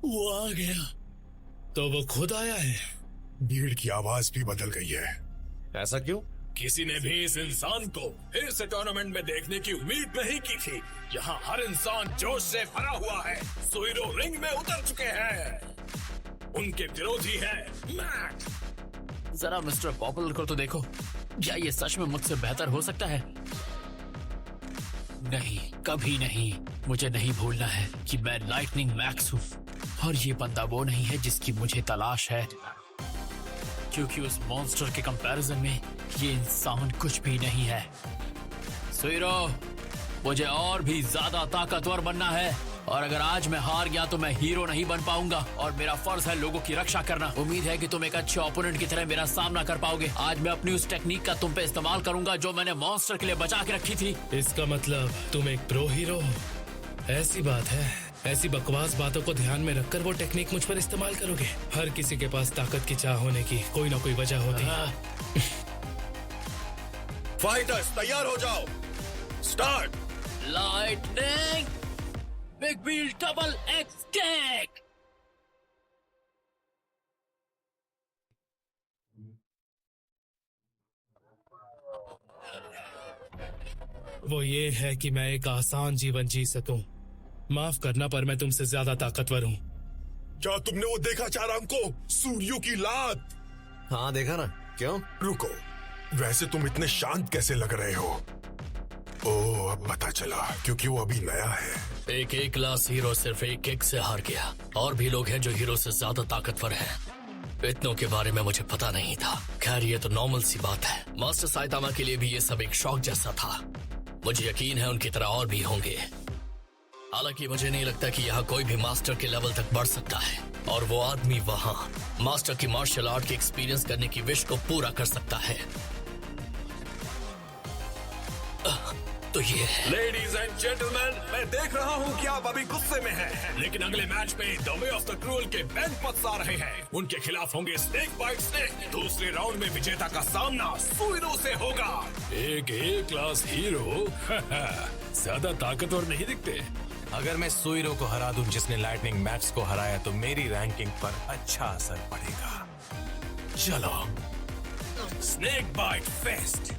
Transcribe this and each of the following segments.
वो आ गया। तो वो खुद आया है। भीड़ की आवाज भी बदल गई है। ऐसा क्यों? किसी ने भी इस इंसान को फिर से टूर्नामेंट में देखने की उम्मीद नहीं की थी। यहाँ हर इंसान जोश से भरा हुआ है। सुइरो रिंग में उतर चुके हैं। उनके विरोधी है मैट। जरा मिस्टर पॉपुलर को तो देखो, क्या ये सच में मुझसे बेहतर हो सकता है? नहीं, कभी नहीं। मुझे नहीं भूलना है कि मैं लाइटनिंग मैक्स हूँ और ये बंदा वो नहीं है जिसकी मुझे तलाश है, क्योंकि उस मॉन्स्टर के कंपैरिजन में ये इंसान कुछ भी नहीं है। सुइरो, मुझे और भी ज्यादा ताकतवर बनना है और अगर आज मैं हार गया तो मैं हीरो नहीं बन पाऊंगा और मेरा फर्ज है लोगों की रक्षा करना। उम्मीद है कि तुम एक अच्छे ओपोनेंट की तरह मेरा सामना कर पाओगे। आज मैं अपनी उस टेक्निक का तुम पे इस्तेमाल करूंगा जो मैंने मॉन्स्टर के लिए बचा के रखी थी। इसका मतलब तुम एक प्रो हीरो हो? ऐसी बात है। ऐसी बकवास बातों को ध्यान में रखकर वो टेक्निक मुझ पर इस्तेमाल करोगे? हर किसी के पास ताकत की चाह होने की कोई ना कोई वजह होती है। फाइटर्स तैयार हो जाओ। Start. Lightning big wheel double x tag. वो ये है कि मैं एक आसान जीवन जी सकूं। माफ करना पर मैं तुमसे ज्यादा ताकतवर हूँ। क्या तुमने वो देखा चारांग को? सूर्यों की लात। हाँ देखा ना। क्यों? रुको, वैसे तुम इतने शांत कैसे लग रहे हो? ओह, अब पता चला, क्योंकि वो अभी नया है। एक ए क्लास हीरो सिर्फ एक किक से हार गया। और भी लोग हैं जो हीरो से ज्यादा ताकतवर हैं। इतनों के बारे में मुझे पता नहीं था। खैर, ये तो नॉर्मल सी बात है। मास्टर साइतामा के लिए भी ये सब एक शौक जैसा था। मुझे यकीन है उनकी तरह और भी होंगे। हालांकि मुझे नहीं लगता कि यहाँ कोई भी मास्टर के लेवल तक बढ़ सकता है और वो आदमी वहाँ मास्टर की मार्शल आर्ट की एक्सपीरियंस करने की विश को पूरा कर सकता है। तो ये है। लेडीज एंड जेंटलमैन, मैं देख रहा हूँ कि आप अभी गुस्से में हैं, लेकिन अगले मैच में the way of the cruel के बेन पत्स आ रहे हैं। उनके खिलाफ होंगे स्नेक बाइट स्नेक। दूसरे राउंड में विजेता का सामना सुइरो से होगा। एक ए क्लास हीरो ज्यादा ताकतवर नहीं दिखते। अगर मैं सुइरो को हरा दूं जिसने लाइटनिंग मैक्स को हराया तो मेरी रैंकिंग पर अच्छा असर पड़ेगा। चलो, स्नेक बाइट फेस्ट।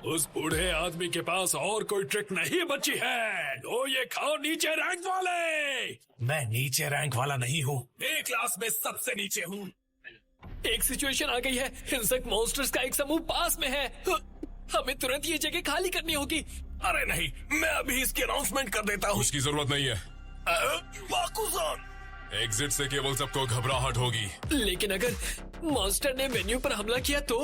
उस बूढ़े आदमी के पास और कोई ट्रिक नहीं बची है। तो ये खाओ नीचे रैंक वाले। मैं नीचे रैंक वाला नहीं हूँ। ए क्लास में सबसे नीचे हूँ। एक सिचुएशन आ गई है। हिंसक मॉन्स्टर्स का एक समूह पास में है। हमें तुरंत ये जगह खाली करनी होगी। अरे नहीं, मैं अभी इसकी अनाउंसमेंट कर देता हूँ। उसकी जरूरत नहीं है। बाकुजान, एग्जिट से केवल सबको घबराहट होगी। लेकिन अगर मॉन्स्टर ने मेन्यू पर हमला किया तो?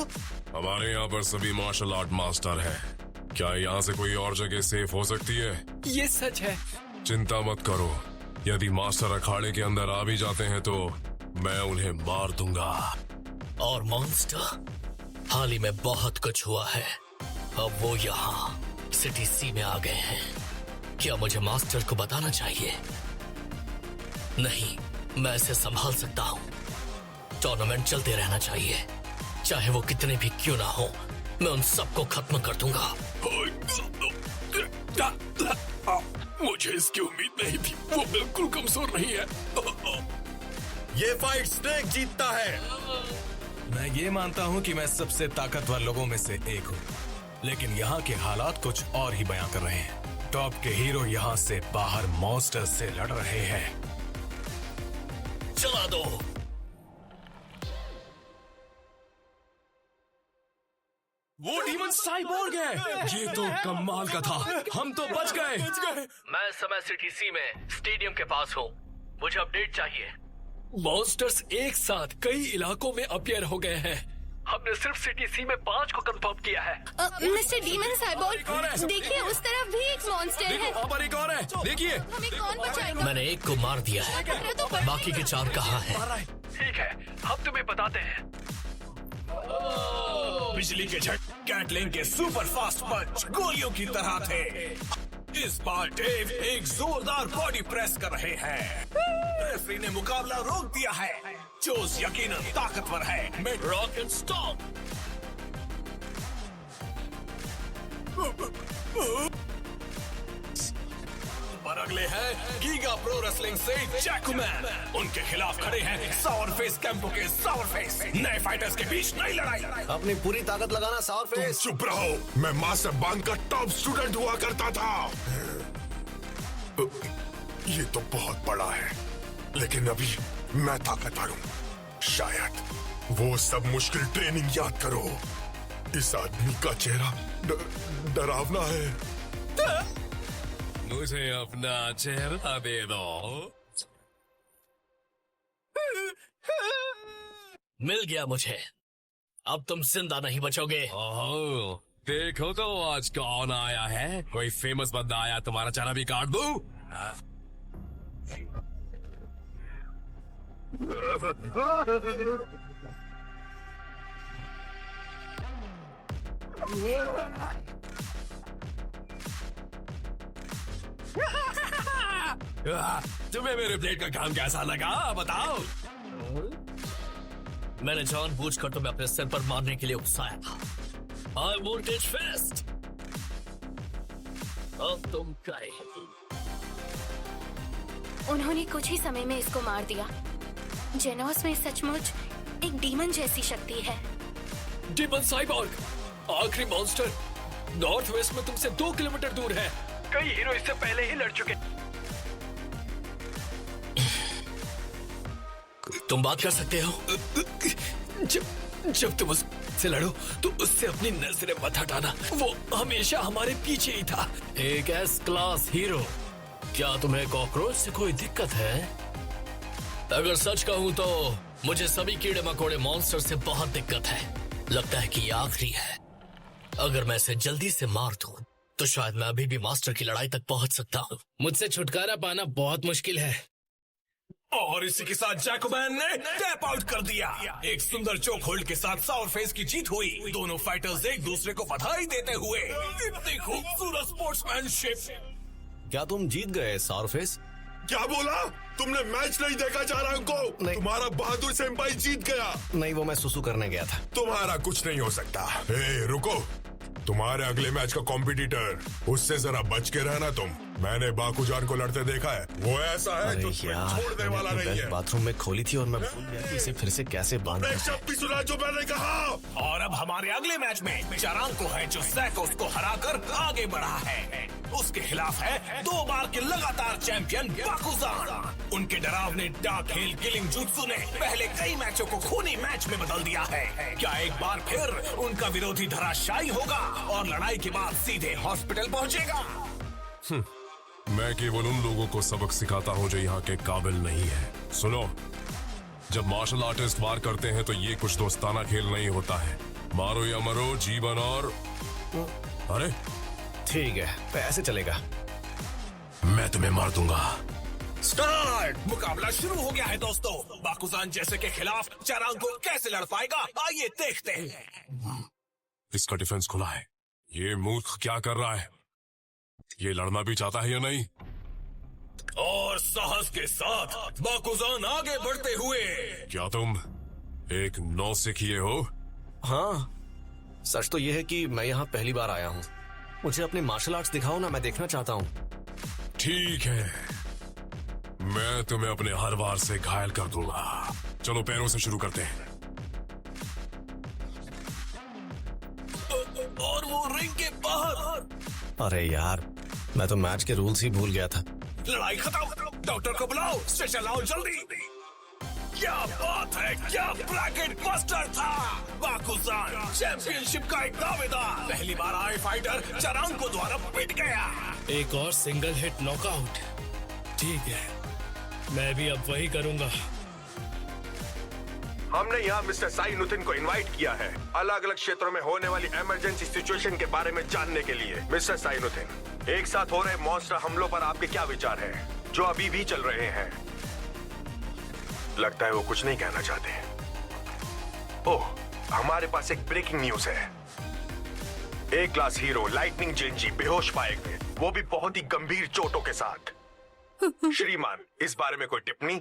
हमारे यहाँ पर सभी मार्शल आर्ट मास्टर हैं। क्या यहाँ से कोई और जगह सेफ हो सकती है? ये सच है। चिंता मत करो, यदि मास्टर अखाड़े के अंदर आ भी जाते हैं तो मैं उन्हें मार दूंगा। और मॉन्स्टर, हाल ही में बहुत कुछ हुआ है। अब वो यहाँ सिटी सी में आ गए हैं। क्या मुझे मास्टर को बताना चाहिए? नहीं, मैं इसे संभाल सकता हूँ। टूर्नामेंट चलते रहना चाहिए, चाहे वो कितने भी क्यों ना हो। मैं उन सबको खत्म कर दूंगा। मुझे इसकी उम्मीद नहीं थी। वो बिल्कुल कमजोर नहीं है। ये फाइट स्नेक जीतता है। मैं ये मानता हूँ कि मैं सबसे ताकतवर लोगों में से एक हूँ, लेकिन यहाँ के हालात कुछ और ही बयां कर रहे हैं। टॉप के हीरो यहाँ से बाहर मॉन्स्टर से लड़ रहे हैं। चला दो। वो डीमन साइबोर्ग है। ये तो कमाल का था। हम तो बच गए। मैं इस समय सिटी सी में स्टेडियम के पास हूँ। मुझे अपडेट चाहिए। मॉन्स्टर्स एक साथ कई इलाकों में अपीयर हो गए हैं। हमने सिर्फ सिटी सी में 5 को कंफर्म किया है। मिस्टर डीमन साइबोर्ग, देखिए उस तरफ भी एक मॉन्स्टर है। वहाँ पर एक और है, देखिए। हमें कौन बचाएगा? मैंने एक को मार दिया है, बाकी के 4 कहाँ हैं? ठीक है, हम तुम्हें बताते हैं। बिजली के झट कैटलिन के सुपर फास्ट पंच गोलियों की तरह थे। इस बार डेव एक जोरदार बॉडी प्रेस कर रहे हैं। रेफरी ने मुकाबला रोक दिया है। जोस यकीनन ताकतवर है। Mid rock and stop. दोबारा अगले हैं गीगा प्रो रेसलिंग से जैकमैन। उनके खिलाफ खड़े हैं सावर फेस कैंपो के सावर फेस। नए फाइटर्स के बीच नई लड़ाई। अपनी पूरी ताकत लगाना सावर तुम फेस। चुप रहो। मैं मास्टर बांग का टॉप स्टूडेंट हुआ करता था। ये तो बहुत बड़ा है, लेकिन अभी मैं ताकतवर हूँ। शायद वो सब मुश्किल ट्रेनिंग याद करो। इस आदमी का चेहरा डरावना है। मुझे अपना चेहरा दे दो। मिल गया मुझे। अब तुम जिंदा नहीं बचोगे। ओह, देखो तो आज कौन आया है। कोई फेमस बंदा आया, तुम्हारा चेहरा भी काट दूं? तुम्हें मेरे ब्लेड का काम कैसा लगा, बताओ? मैंने जानबूझकर तुम्हें अपने सिर पर मारने के लिए उकसाया था। High voltage fest. अब तुम गए। उन्होंने कुछ ही समय में इसको मार दिया। जेनोस में सचमुच एक डीमन जैसी शक्ति है। डीमन साइबॉर्ग, आखिरी मॉन्स्टर, नॉर्थ वेस्ट में तुमसे 2 किलोमीटर दूर है। कई हीरो इससे पहले ही लड़ चुके। तुम बात कर सकते हो। जब तुम उससे लड़ो तो उससे अपनी नजरें मत हटाना। वो हमेशा हमारे पीछे ही था। एक एस क्लास हीरो। क्या तुम्हें कॉकरोच से कोई दिक्कत है? अगर सच कहूं तो मुझे सभी कीड़े मकोड़े मॉन्स्टर से बहुत दिक्कत है। लगता है कि ये आखिरी है। अगर मैं इसे जल्दी से मार दूं तो शायद मैं अभी भी मास्टर की लड़ाई तक पहुंच सकता हूं। मुझसे छुटकारा पाना बहुत मुश्किल है। और इसी के साथ जैकमैन ने टैप आउट कर दिया। एक सुंदर चोक होल्ड के साथ सावर फेस की जीत हुई। दोनों फाइटर्स एक दूसरे को बधाई देते हुए। इतनी खूबसूरत स्पोर्ट्समैनशिप। क्या तुम जीत गए सावर फेस? क्या बोला? तुमने मैच नहीं देखा चारांग को? नहीं। तुम्हारा बहादुर सेंपाई जीत गया। नहीं, वो मैं सुसु करने गया था। तुम्हारा कुछ नहीं हो सकता। ए, रुको। तुम्हारे अगले मैच का कॉम्पिटिटर, उससे जरा बच के रहना तुम। मैंने बाकुजान को लड़ते देखा है। वो ऐसा है जो तुम्हें छोड़ने वाला नहीं है। बाथरूम में खोली थी और मैं भूल गया कि इसे फिर से कैसे बांधना एक है। शब्द भी सुना जो मैंने कहा। और अब हमारे अगले मैच में चारांग को है जो सैकोस को हराकर आगे बढ़ा है। उसके खिलाफ है 2 बार के लगातार चैंपियन बाकुजान। उनके डरावने डार्क हिल किलिंग जुत्सु ने पहले कई मैचों को खूनी मैच में बदल दिया है। क्या एक बार फिर उनका विरोधी धराशायी होगा और लड़ाई के बाद सीधे हॉस्पिटल पहुंचेगा? मैं केवल उन लोगों को सबक सिखाता हूँ जो यहाँ के काबिल नहीं है। सुनो, जब मार्शल आर्टिस्ट वार करते हैं तो ये कुछ दोस्ताना खेल नहीं होता है। मारो या मरो, जीवन और... अरे ठीक है, तो ऐसे चलेगा। मैं तुम्हें मार दूंगा। स्टार्ट! मुकाबला शुरू हो गया है दोस्तों। बाकुजान जैसे के खिलाफ चारांग को कैसे लड़ पाएगा, आइए देखते हैं। इसका डिफेंस खुला है। ये मूर्ख क्या कर रहा है? ये लड़ना भी चाहता है या नहीं? और साहस के साथ बाकुजान आगे बढ़ते हुए। क्या तुम एक नौसिखिए हो? हाँ, सच तो यह है कि मैं यहाँ पहली बार आया हूँ। मुझे अपने मार्शल आर्ट्स दिखाओ ना, मैं देखना चाहता हूँ। ठीक है, मैं तुम्हें अपने हर वार से घायल कर दूंगा। चलो पैरों से शुरू करते हैं। और वो रिंग के बाहर। अरे यार, मैं तो मैच के रूल्स ही भूल गया था। लड़ाई खत्म। डॉक्टर को बुलाओ, स्ट्रेचर लाओ जल्दी। क्या बात है, क्या ब्रैकेट बस्टर था। बाकुजान चैंपियनशिप का एक दावेदार। पहली बार आए फाइटर चारांग को द्वारा पिट गया। एक और सिंगल हिट नॉकआउट। ठीक है, मैं भी अब वही करूंगा। हमने यहाँ मिस्टर साइनुथिन को इनवाइट किया है अलग अलग क्षेत्रों में होने वाली इमरजेंसी सिचुएशन के बारे में जानने के लिए। मिस्टर साइनुथिन, एक साथ हो रहे मॉन्स्टर हमलों पर आपके क्या विचार हैं, जो अभी भी चल रहे हैं? लगता है वो कुछ नहीं कहना चाहते। ओह, हमारे पास एक ब्रेकिंग न्यूज है। ए क्लास हीरो लाइटनिंग जेनजी बेहोश पाए गए, वो भी बहुत ही गंभीर चोटों के साथ। श्रीमान, इस बारे में कोई टिप्पणी?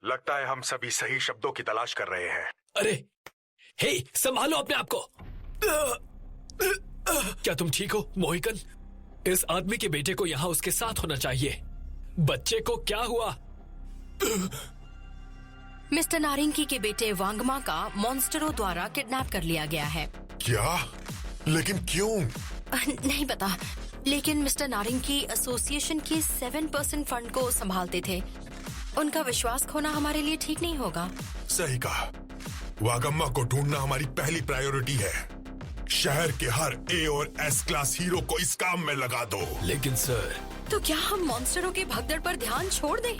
लगता है हम सभी सही शब्दों की तलाश कर रहे हैं। अरे हे, संभालो अपने आप को। क्या तुम ठीक हो मोहिकन? इस आदमी के बेटे को यहाँ उसके साथ होना चाहिए। बच्चे को क्या हुआ? मिस्टर नारिंगी के बेटे वांगमा का मॉन्स्टरों द्वारा किडनैप कर लिया गया है। क्या? लेकिन क्यों? नहीं पता, लेकिन मिस्टर नारिंगी एसोसिएशन के 7% फंड को संभालते थे। उनका विश्वास खोना हमारे लिए ठीक नहीं होगा। सही कहा। वागम्मा को ढूंढना हमारी पहली प्रायोरिटी है। शहर के हर ए और एस क्लास हीरो को इस काम में लगा दो। लेकिन सर, तो क्या हम मॉन्स्टरों के भगदड़ पर ध्यान छोड़ दें?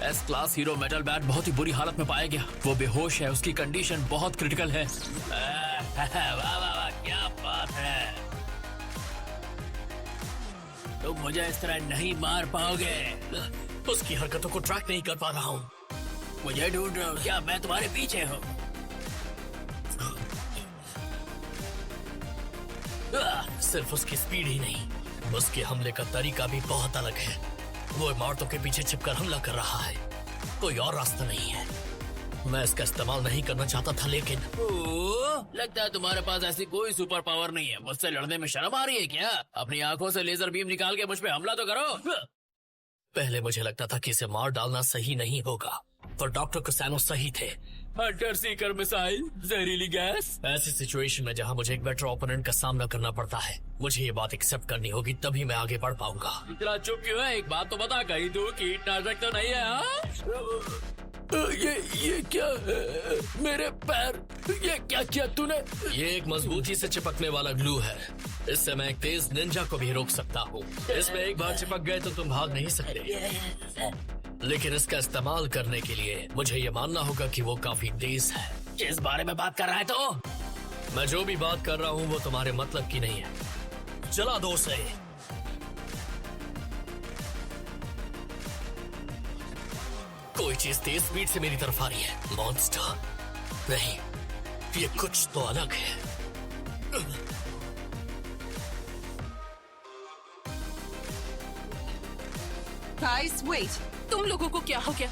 S class hero metal bat बहुत ही बुरी हालत में पाया गया। वो बेहोश है, उसकी कंडीशन बहुत क्रिटिकल है। वाह वाह वाह, क्या बात है। तुम मुझे इस तरह नहीं मार पाओगे। उसकी हरकतों को ट्रैक नहीं कर पा रहा हूँ। मुझे ढूंढ रहे हो क्या? मैं तुम्हारे पीछे हूँ। सिर्फ उसकी स्पीड ही नहीं, उसके हमले का तरीका भी बहुत अलग है। वो इमारतों के पीछे छिपकर हमला कर रहा है। कोई और रास्ता नहीं है। मैं इसका इस्तेमाल नहीं करना चाहता था, लेकिन लगता है तुम्हारे पास ऐसी कोई सुपर पावर नहीं है। मुझसे लड़ने में शर्म आ रही है क्या? अपनी आंखों से लेजर बीम निकाल के मुझ पे हमला तो करो। पहले मुझे लगता था कि इसे मार डालना सही नहीं होगा, पर डॉक्टर कसानो सही थे। हंटर सीकर मिसाइल, जहरीली गैस। ऐसी सिचुएशन में जहां मुझे एक बेटर ओपोनेंट का सामना करना पड़ता है, मुझे ये बात एक्सेप्ट करनी होगी, तभी मैं आगे बढ़ पाऊंगा। इतना चुप क्यों है? एक बात तो बता, कहीं तू कीटनाशक तो नहीं है? हाँ? ये क्या है? मेरे पैर, ये क्या किया तूने? ये एक मजबूती से चिपकने वाला ग्लू है। इससे मैं एक तेज निंजा को भी रोक सकता हूँ। इसमें एक बार चिपक गए तो तुम भाग नहीं सकते, लेकिन इसका इस्तेमाल करने के लिए मुझे ये मानना होगा कि वो काफी तेज है। किस बारे में बात कर रहा है तो? मैं जो भी बात कर रहा हूँ वो तुम्हारे मतलब की नहीं है। चला दो उसे। कोई चीज तेज स्पीड से मेरी तरफ आ रही है। मॉन्स्टर नहीं, ये कुछ तो अलग है। गाइस वेट, तुम लोगों को क्या हो गया?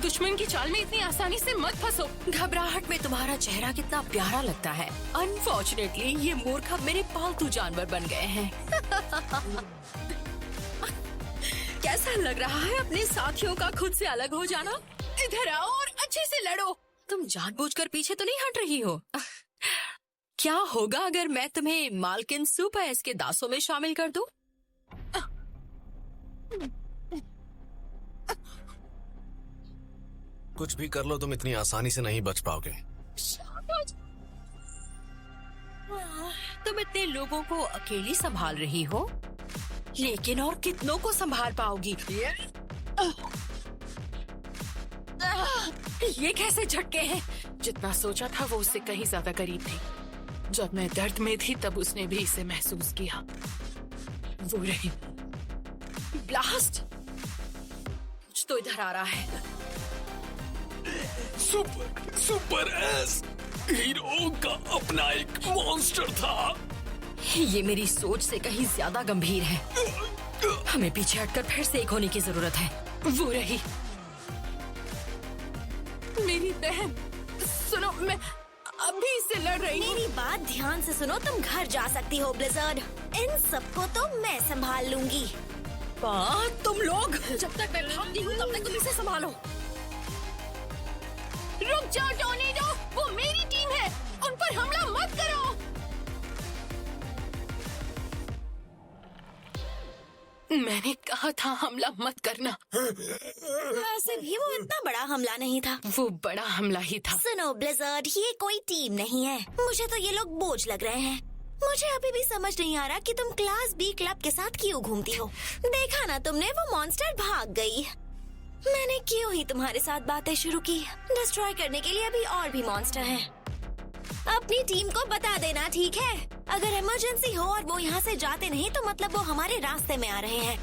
दुश्मन की चाल में इतनी आसानी से मत फंसो। घबराहट में तुम्हारा चेहरा कितना प्यारा लगता है। अनफॉर्चुनेटली ये मूर्ख अब मेरे पालतू जानवर बन गए हैं। कैसा लग रहा है अपने साथियों का खुद से अलग हो जाना? इधर आओ और अच्छे से लड़ो। तुम जानबूझकर पीछे तो नहीं हट रही हो? क्या होगा अगर मैं तुम्हें मालकिन सुपर एस के दासों में शामिल कर दूं? कुछ भी कर लो, तुम इतनी आसानी से नहीं बच पाओगे। तुम इतने लोगों को अकेली संभाल रही हो, लेकिन और कितनों को संभाल पाओगी? ये कैसे झटके हैं? जितना सोचा था वो उससे कहीं ज्यादा करीब थी। जब मैं दर्द में थी तब उसने भी इसे महसूस किया। वो रही। ब्लास्ट! कुछ तो इधर आ रहा है। सुपर एस हीरो का अपना एक मॉन्स्टर था। ये मेरी सोच से कहीं ज्यादा गंभीर है। हमें पीछे हटकर फिर से एक होने की जरूरत है। वो रही। मेरी बहन, सुनो, मैं अभी इससे लड़ रही हूँ। मेरी बात ध्यान से सुनो। तुम घर जा सकती हो ब्लिज़र्ड। इन सबको तो मैं संभाल लूंगी। तुम लोग जब तक मैं भागती हूँ तब तक तुम इसे संभालो। रुक जाओ टोर्नेडो, वो मेरी टीम है। उन पर हमला मत करो। मैंने कहा था हमला मत करना। वैसे भी वो इतना बड़ा हमला नहीं था। वो बड़ा हमला ही था। सुनो ब्लिज़र्ड, ये कोई टीम नहीं है। मुझे तो ये लोग बोझ लग रहे हैं। मुझे अभी भी समझ नहीं आ रहा कि तुम क्लास बी क्लब के साथ क्यों घूमती हो। देखा ना तुमने, वो मॉन्स्टर भाग गई। मैंने क्यों ही तुम्हारे साथ बातें शुरू की। डिस्ट्रॉय करने के लिए अभी और भी मॉन्स्टर हैं। अपनी टीम को बता देना, ठीक है? अगर इमरजेंसी हो और वो यहाँ से जाते नहीं तो मतलब वो हमारे रास्ते में आ रहे हैं।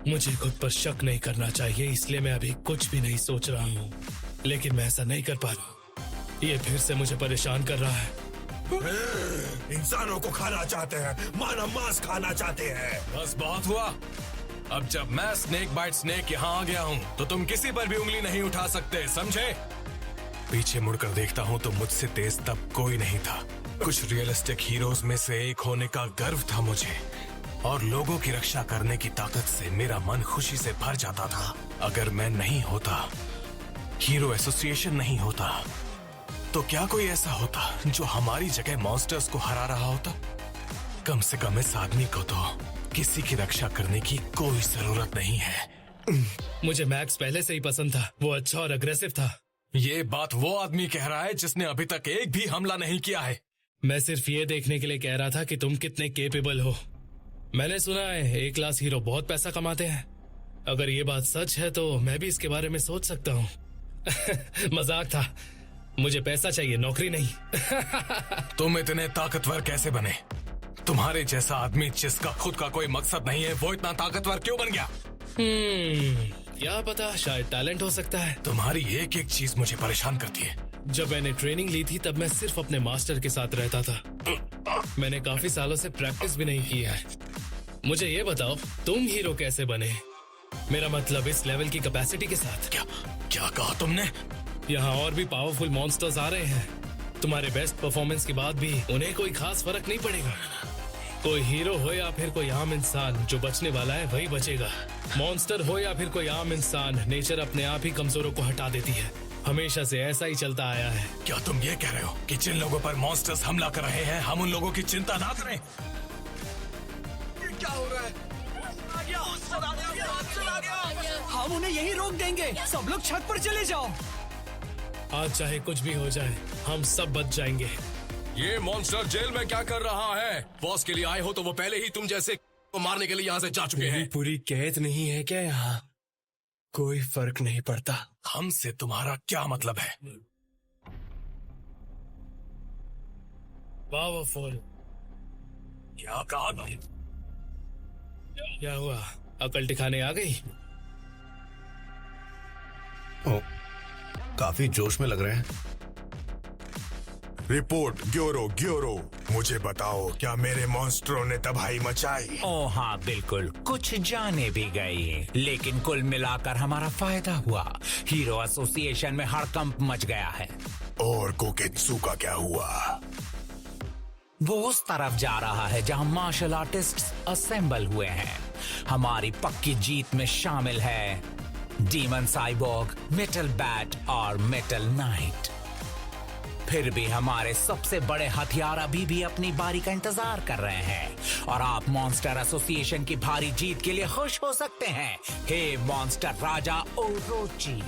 मुझे खुद पर शक नहीं करना चाहिए, इसलिए मैं अभी कुछ भी नहीं सोच रहा हूँ, लेकिन मैं ऐसा नहीं कर पा रहा। ये फिर से मुझे परेशान कर रहा है। इंसानों को खाना चाहते हैं, मानव मांस खाना चाहते हैं। बस बहुत हुआ। अब जब मैं स्नेक बाइट स्नेक यहाँ आ गया हूँ तो तुम किसी पर भी उंगली नहीं उठा सकते, समझे? पीछे मुड़कर देखता हूँ तो मुझसे तेज तब कोई नहीं था। कुछ रियलिस्टिक हीरोज में से एक होने का गर्व था मुझे, और लोगों की रक्षा करने की ताकत से मेरा मन खुशी से भर जाता था। अगर मैं नहीं होता, हीरो एसोसिएशन नहीं होता, तो क्या कोई ऐसा होता जो हमारी जगह मॉन्स्टर्स को हरा रहा होता? कम से कम इस आदमी को तो किसी की रक्षा करने की कोई जरूरत नहीं है। मुझे मैक्स पहले से ही पसंद था, वो अच्छा और अग्रेसिव था। ये बात वो आदमी कह रहा है जिसने अभी तक एक भी हमला नहीं किया है। मैं सिर्फ ये देखने के लिए कह रहा था कि तुम कितने केपेबल हो। मैंने सुना है ए क्लास हीरो बहुत पैसा कमाते हैं। अगर ये बात सच है तो मैं भी इसके बारे में सोच सकता हूँ। मजाक था, मुझे पैसा चाहिए, नौकरी नहीं। तुम इतने ताकतवर कैसे बने? तुम्हारे जैसा आदमी जिसका खुद का कोई मकसद नहीं है, वो इतना ताकतवर क्यों बन गया? क्या पता, शायद टैलेंट हो सकता है। तुम्हारी एक एक चीज मुझे परेशान करती है। जब मैंने ट्रेनिंग ली थी तब मैं सिर्फ अपने मास्टर के साथ रहता था। मैंने काफी सालों से प्रैक्टिस भी नहीं की है। मुझे ये बताओ, तुम हीरो कैसे बने? मेरा मतलब इस लेवल की कैपेसिटी के साथ। क्या कहा तुमने? यहाँ और भी पावरफुल मॉन्स्टर्स आ रहे हैं। तुम्हारे बेस्ट परफॉर्मेंस के बाद भी उन्हें कोई खास फर्क नहीं पड़ेगा। कोई हीरो हो या फिर कोई आम इंसान, जो बचने वाला है वही बचेगा। मॉन्स्टर हो या फिर कोई आम इंसान, नेचर अपने आप ही कमजोरों को हटा देती है। हमेशा से ऐसा ही चलता आया है। क्या तुम ये कह रहे हो कि जिन लोगों पर मॉन्स्टर्स हमला कर रहे हैं, हम उन लोगों की चिंता ना करें? क्या हो रहा है? हम उन्हें यही रोक देंगे। सब लोग छत पर चले जाओ। आज चाहे कुछ भी हो जाए, हम सब बच जाएंगे। ये मॉन्स्टर जेल में क्या कर रहा है? बॉस के लिए आए हो तो वो पहले ही तुम जैसे को मारने के लिए यहाँ से जा चुके हैं। पूरी कैद नहीं है क्या यहाँ? कोई फर्क नहीं पड़ता। हमसे तुम्हारा क्या मतलब है? पावरफुल। क्या कहा? क्या हुआ? अकल ठिकाने आ गई? ओ, काफी जोश में लग रहे हैं। रिपोर्ट ग्योरो, मुझे बताओ, क्या मेरे मॉन्स्टरों ने तबाही मचाई? ओ हाँ बिल्कुल, कुछ जाने भी गई, लेकिन कुल मिलाकर हमारा फायदा हुआ। हीरो एसोसिएशन में हड़कंप मच गया है। और कोकेत्सू का क्या हुआ? वो उस तरफ जा रहा है जहां मार्शल आर्टिस्ट्स असेंबल हुए हैं। हमारी पक्की जीत में शामिल है डीमन साइबॉर्ग, मेटल बैट और मेटल नाइट। फिर भी हमारे सबसे बड़े हथियार अभी भी अपनी बारी का इंतजार कर रहे हैं, और आप मॉन्स्टर एसोसिएशन की भारी जीत के लिए खुश हो सकते हैं। हे मॉन्स्टर राजा ओरोची।